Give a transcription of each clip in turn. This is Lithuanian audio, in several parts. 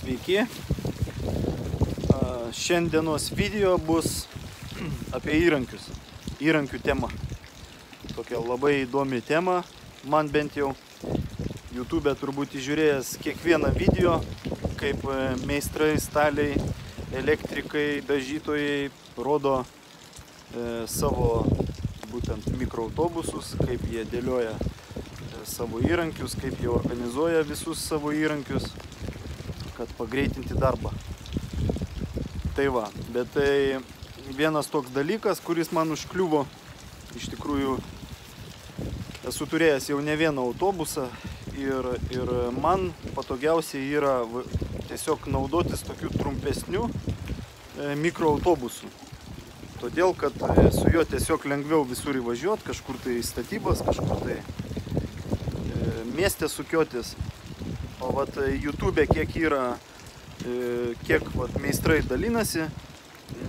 Sveiki. Šiandienos video bus apie įrankius. Įrankių tema. Tokia labai įdomi tema, man bent jau. YouTube turbūt įžiūrėjęs kiekvieną video, kaip meistrai, staliai, elektrikai, dažytojai rodo savo būtent mikroautobusus, kaip jie dėlioja savo įrankius, kaip jie organizuoja visus savo įrankius, kad pagreitinti darbą. Tai va, bet tai vienas toks dalykas, kuris man užkliuvo, iš tikrųjų esu turėjęs jau ne vieną autobusą ir man patogiausiai yra tiesiog naudotis tokiu trumpesniu mikroautobusu. Todėl, kad su juo tiesiog lengviau visur įvažiuoti, kažkur tai statybas, kažkur tai mieste sukiotis. O vat YouTube kiek yra, kiek vat meistrai dalinasi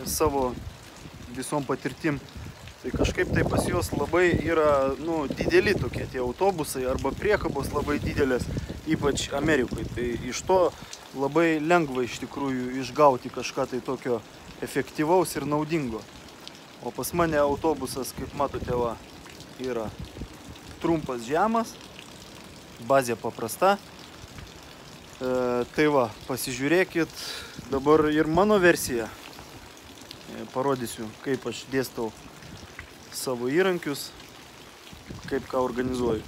savo visom patirtim, tai kažkaip tai pas juos labai yra dideli tokie tie autobusai arba priekabos labai didelės, ypač Amerikoje. Tai iš to labai lengva iš tikrųjų išgauti kažką tai tokio efektyvaus ir naudingo. O pas mane autobusas, kaip matote, va, yra trumpas, žemas, bazė paprasta. Tai va, pasižiūrėkit dabar ir mano versiją. Parodysiu, kaip aš dėstau savo įrankius, kaip ką organizuoju.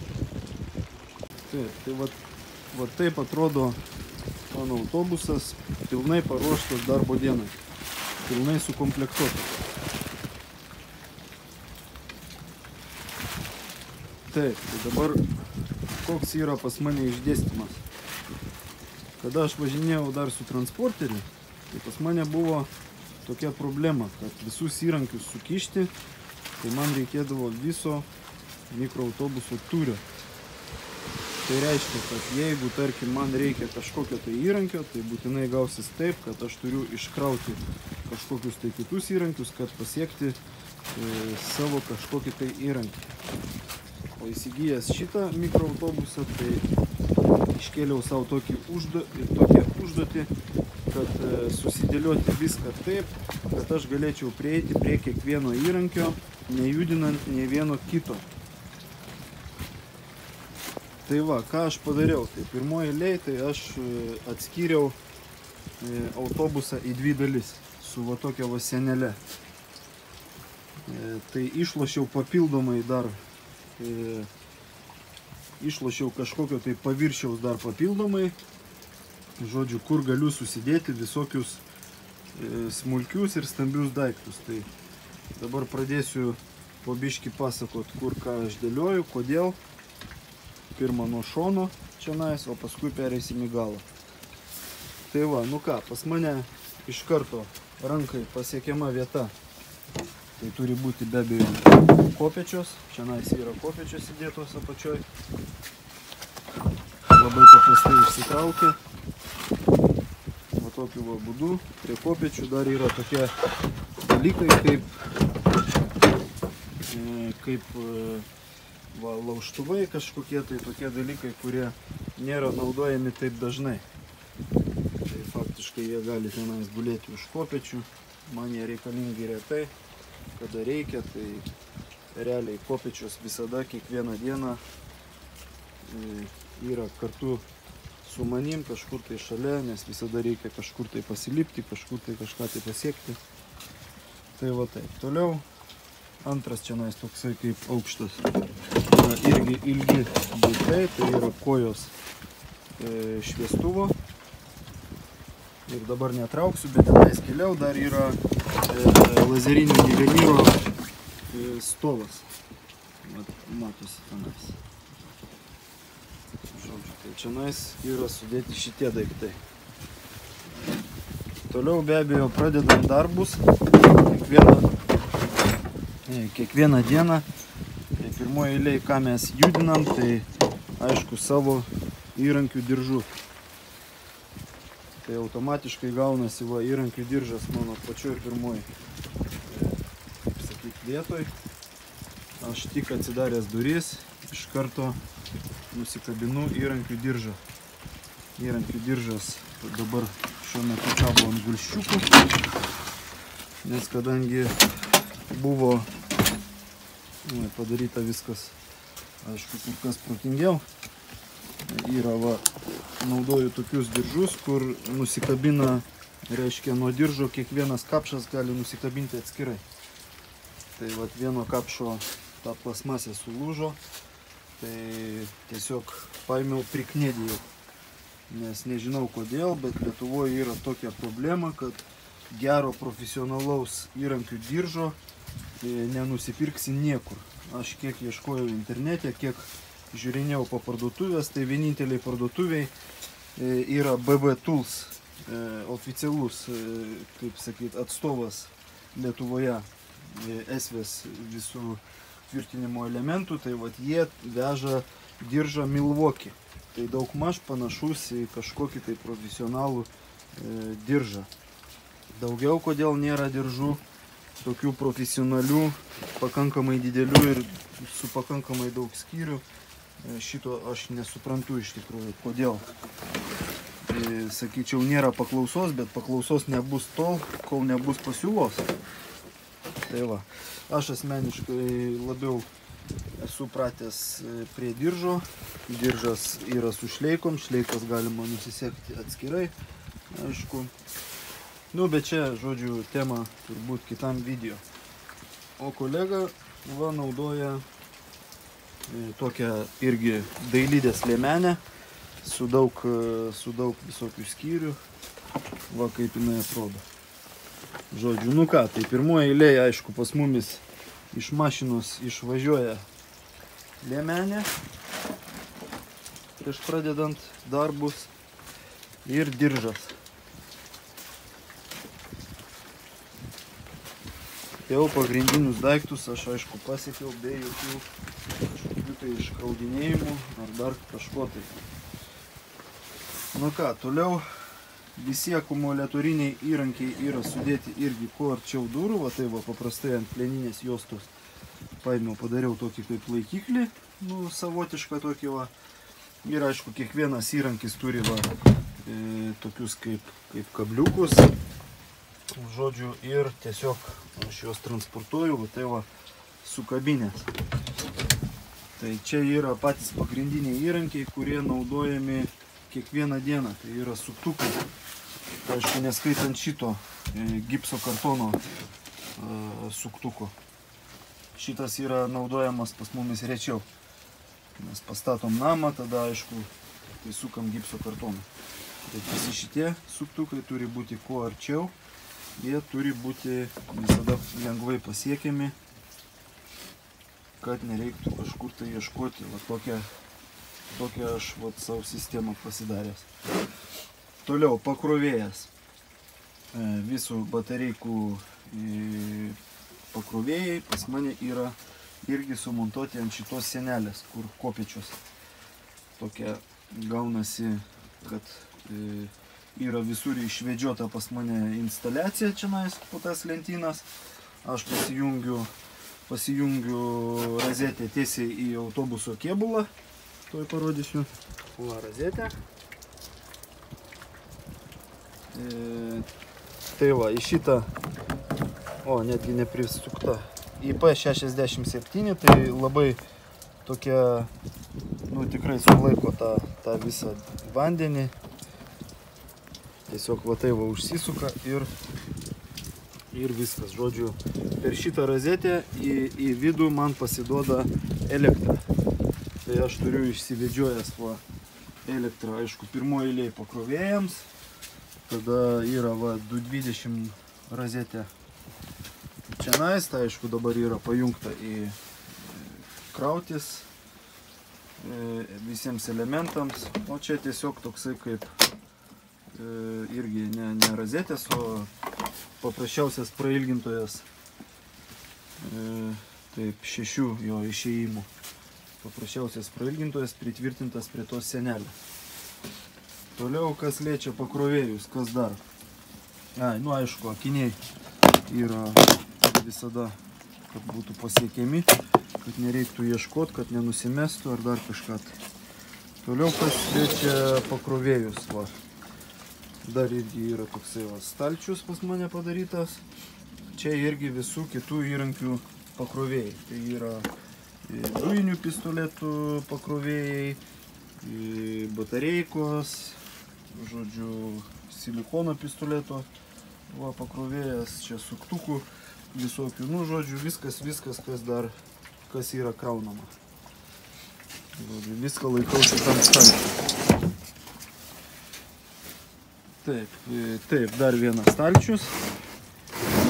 Tai va taip atrodo mano autobusas, pilnai paruoštas darbo dienai, pilnai sukomplektuotas. Taip, tai dabar koks yra pas mane išdėstymas. Kada aš važinėjau dar su transporteriu, tai pas mane buvo tokia problema, kad visus įrankius sukišti, tai man reikėdavo viso mikroautobuso turio. Tai reiškia, kad jeigu, tarkim, man reikia kažkokio tai įrankio, tai būtinai gausis taip, kad aš turiu iškrauti kažkokius tai kitus įrankius, kad pasiekti savo kažkokį tai įrankį. O įsigijęs šitą mikroautobusą, tai iškėliau savo tokią užduotį, kad susidėlioti viską taip, kad aš galėčiau prieiti prie kiekvieno įrankio, nejudinant nei vieno kito. Tai va, ką aš padariau? Tai pirmoji eilėje, tai aš atskyriau autobusą į dvi dalis su va tokia va senele. Tai išlošiau papildomai dar išlošiau kažkokio tai paviršiaus dar papildomai, žodžiu, kur galiu susidėti visokius smulkius ir stambius daiktus. Tai dabar pradėsiu po biškį pasakot, kur ką aš dėlioju, kodėl. Pirma nuo šono čionais, o paskui pereisim į galą. Tai va, ką, pas mane iš karto rankai pasiekiama vieta. Tai turi būti be abejo kopėčios. Čionais yra kopėčios įdėtos apačioj. Labai paprastai išsitraukia. Va tokiu va būdu. Prie kopėčių dar yra tokie dalykai kaip va, laužtuvai kažkokie, tai tokie dalykai, kurie nėra naudojami taip dažnai. Tai faktiškai jie gali tenais gulėti už kopėčių. Man jie reikalingi retai. Kada reikia, tai realiai kopėčios visada, kiekvieną dieną yra kartu su manim, kažkur tai šalia, nes visada reikia kažkur tai pasilipti, kažkur tai kažką tai pasiekti. Tai va taip. Toliau antras čionais toksai kaip aukštas. Irgi ilgi daiktai, tai yra kojos šviestuvo. Ir dabar netrauksiu, bet tenais keliau dar yra lazerinio nivelyro stovas. Matosi tenais. Žodžiu, tai čionais yra sudėti šitie daiktai. Toliau be abejo pradedam darbus kiekvieną dieną. Tai pirmoje eilėje, ką mes judinam, tai aišku savo įrankių diržų. Tai automatiškai gaunasi va įrankių diržas mano pačioj pirmoj, kaip sakyt, vietoj. Aš tik atsidaręs duris, iš karto nusikabinu įrankių diržą. įrankių diržas dabar šiuo metu kabo ant gulščiukų, nes kadangi buvo padaryta viskas, aišku, kur kas protingiau, yra naudoju tokius diržus, kur nusikabina, reiškia, nuo diržo kiekvienas kapšas gali nusikabinti atskirai. Tai vieno kapšo ta plasmasė sulūžo, tai tiesiog paėmiau priknėdėjau, nes nežinau kodėl, bet Lietuvoje yra tokia problema, kad gero profesionalaus įrankių diržo nenusipirksi niekur. Aš kiek ieškojau internete, kiek žiūrinėjau po parduotuvės, tai vieninteliai parduotuviai yra BB Tools, oficialus, kaip sakyt, atstovas Lietuvoje esvės visų tvirtinimo elementų, tai jie veža diržą Milwaukee. Tai daugmaž panašus į kažkokį tai profesionalų diržą. Daugiau kodėl nėra diržų tokių profesionalių, pakankamai didelių ir su pakankamai daug skyrių, šito aš nesuprantu iš tikrųjų, kodėl. Sakyčiau, nėra paklausos, bet paklausos nebus tol, kol nebus pasiūlos. Tai aš asmeniškai labiau esu pratęs prie diržo. Diržas yra su šleikom, šleikas galima nusisekti atskirai, aišku. Bet čia, žodžiu, tema turbūt kitam video. O kolega naudoja tokią irgi dailidės liemenę su daug visokių skyrių. Kaip jinai atrodo. Žodžiu, ką, tai pirmoje eilėje, aišku, pas mumis iš mašinos išvažiuoja liemenė prieš pradedant darbus ir diržas. Jau pagrindinius daiktus aš, aišku, pasiekiau be jokių kažkokių tai iškraudinėjimų ar dar kažko tai. Ką, toliau visi akumuliatoriniai įrankiai yra sudėti irgi kuo arčiau durų, paprastai ant plieninės juostos paėmiau, padariau tokį kaip laikiklį, savotišką tokį Ir, aišku, kiekvienas įrankis turi tokius kaip kabliukus. Žodžiu, ir tiesiog aš juos transportuoju, sukabinės. Tai čia yra patys pagrindiniai įrankiai, kurie naudojami kiekvieną dieną. Tai yra suktukai. Tai, aišku, neskaitant šito gipso kartono suktuko. Šitas yra naudojamas pas mumis rečiau. Mes pastatom namą, tada, aišku, tai sukam gipso kartoną. Tai visi šitie suktukai turi būti kuo arčiau. Jie turi būti visada lengvai pasiekiami, kad nereiktų kažkur tai ieškoti. Tokią aš savo sistemą pasidaręs. Toliau pakrovėjas. Visų batareikų pakrovėjai pas mane yra irgi sumontuoti ant šitos sienelės, kur kopėčios. Tokia gaunasi, kad yra visur išvedžiota pas mane instaliacija čionais po tas lentynas. Aš pasijungiu rozetę tiesiai į autobuso kėbulą. Tuoj parodysiu. Rozetė. Tai į šitą, netgi neprisukta, IP67, tai labai tokia, tikrai sulaiko tą visą vandenį. Tiesiog užsisuka ir viskas. Žodžiu, per šitą rozetę į vidų man pasiduoda elektra. Tai aš turiu išsivedžiojęs elektrą, aišku, pirmoje eilėje pakrovėjams. Tada yra 220 rozetė čianais, tai aišku dabar yra pajungta į krautis visiems elementams. O čia tiesiog toksai kaip irgi ne rozetės, o paprasčiausias prailgintojas, taip 6 jo išėjimų. Paprasčiausias prailgintojas pritvirtintas prie tos sienelės. Toliau, kas liečia pakrovėjus, kas dar? Aišku, akiniai yra visada, kad būtų pasiekiami, kad nereiktų ieškoti, kad nenusimestų ar dar kažką. Toliau kas liečia pakrovėjus. Va. Dar irgi yra toksai va, stalčius pas mane padarytas. Čia irgi visų kitų įrankių pakrovėjai. Tai yra dujinių pistoletų pakrovėjai, batareikos, žodžiu, silikono pistoleto va, pakrovėjas, čia suktukų visokių, nu, žodžiu, viskas, kas yra kraunama. Žodžiu, viską laikau šitam stalčiui. Taip, dar vienas stalčius.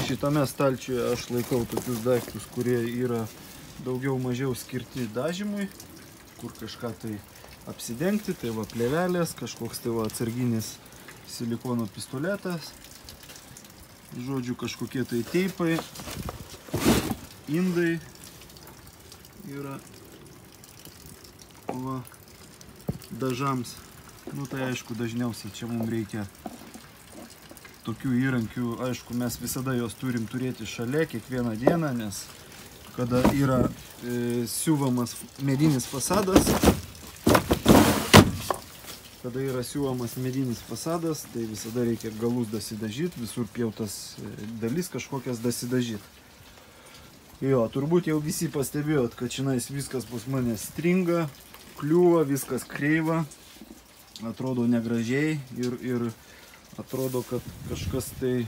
Šitame stalčiuje aš laikau tokius daiktus, kurie yra daugiau mažiau skirti dažymui, kur kažką tai apsidengti, tai va plėvelės, kažkoks tai va atsarginis silikono pistoletas, žodžiu, kažkokie tai teipai, indai yra va, dažams. Nu tai aišku, dažniausiai čia mums reikia tokių įrankių, aišku, mes visada juos turim turėti šalia kiekvieną dieną, nes kada yra siuvamas medinis fasadas, tai visada reikia galus dasidažyti, visur pjautas dalis kažkokias dasidažyti. Jo, turbūt jau visi pastebėjot, kad čionais viskas pas mane stringa, kliūva, viskas kreiva, atrodo negražiai ir atrodo, kad kažkas tai,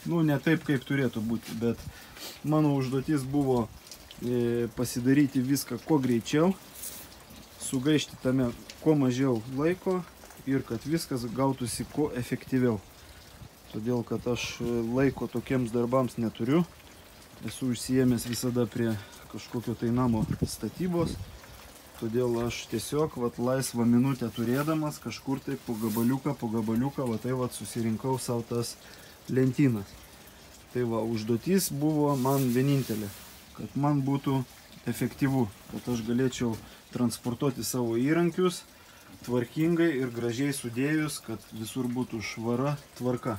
nu, ne taip, kaip turėtų būti, bet mano užduotis buvo pasidaryti viską kuo greičiau, sugaišti tame kuo mažiau laiko ir kad viskas gautųsi kuo efektyviau. Todėl, kad aš laiko tokiems darbams neturiu, esu užsiėmęs visada prie kažkokio tai namo statybos, todėl aš tiesiog vat, laisvą minutę turėdamas kažkur tai po gabaliuką, va tai vat susirinkau savo tas lentynas. Tai va, užduotis buvo man vienintelė, kad man būtų efektyvu, kad aš galėčiau transportuoti savo įrankius tvarkingai ir gražiai sudėjus, kad visur būtų švara, tvarka.